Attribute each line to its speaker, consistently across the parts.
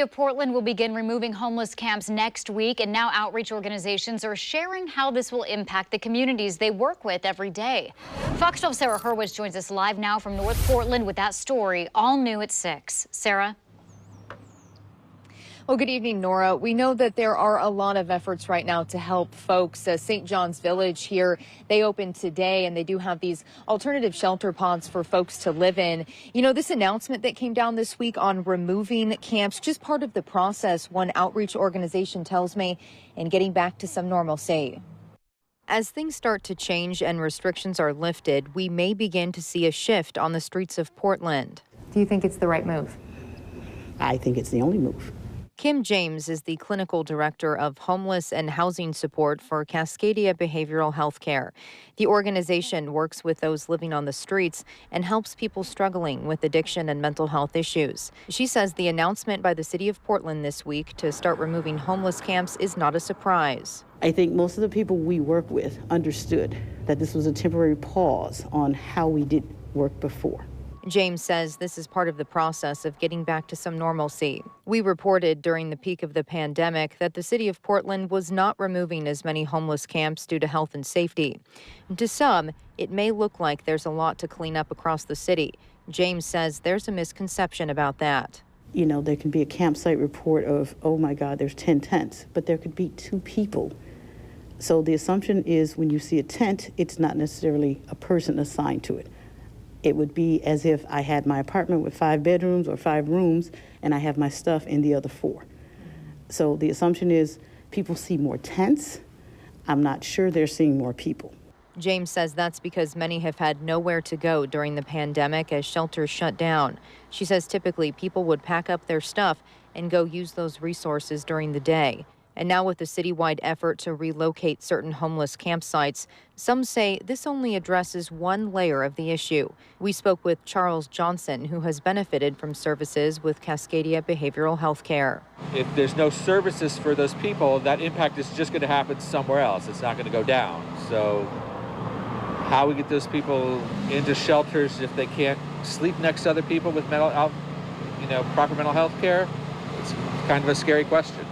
Speaker 1: Of Portland will begin removing homeless camps next week, and now outreach organizations are sharing how this will impact the communities they work with every day. Fox 12's Sarah Hurwitz joins us live now from North Portland with that story, all new at 6. Sarah?
Speaker 2: Well, good evening, Nora. We know that there are a lot of efforts right now to help folks. St. John's Village here, they opened today, and they do have these alternative shelter pods for folks to live in. You know, this announcement that came down this week on removing camps, just part of the process, one outreach organization tells me, and getting back to some normalcy. As things start to change and restrictions are lifted, we may begin to see a shift on the streets of Portland.
Speaker 3: Do you think it's the right move?
Speaker 4: I think it's the only move.
Speaker 2: Kim James is the clinical director of homeless and housing support for Cascadia Behavioral Health Care. The organization works with those living on the streets and helps people struggling with addiction and mental health issues. She says the announcement by the city of Portland this week to start removing homeless camps is not a surprise.
Speaker 4: I think most of the people we work with understood that this was a temporary pause on how we did work before.
Speaker 2: James says this is part of the process of getting back to some normalcy. We reported during the peak of the pandemic that the city of Portland was not removing as many homeless camps due to health and safety. To some, it may look like there's a lot to clean up across the city. James says there's a misconception about that.
Speaker 4: You know, there can be a campsite report of, oh my God, there's 10 tents, but there could be 2 people. So the assumption is when you see a tent, it's not necessarily a person assigned to it. It would be as if I had my apartment with 5 bedrooms or 5 rooms, and I have my stuff in the other 4. So the assumption is people see more tents. I'm not sure they're seeing more people.
Speaker 2: James says that's because many have had nowhere to go during the pandemic as shelters shut down. She says typically people would pack up their stuff and go use those resources during the day. And now with the citywide effort to relocate certain homeless campsites, some say this only addresses one layer of the issue. We spoke with Charles Johnson, who has benefited from services with Cascadia Behavioral Health Care.
Speaker 5: If there's no services for those people, that impact is just going to happen somewhere else. It's not going to go down. So how we get those people into shelters if they can't sleep next to other people with proper mental health care, it's kind of a scary question.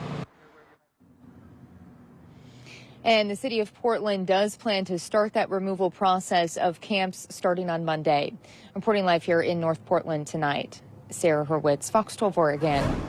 Speaker 2: And the city of Portland does plan to start that removal process of camps starting on Monday. Reporting live here in North Portland tonight, Sarah Hurwitz, Fox 12 Oregon.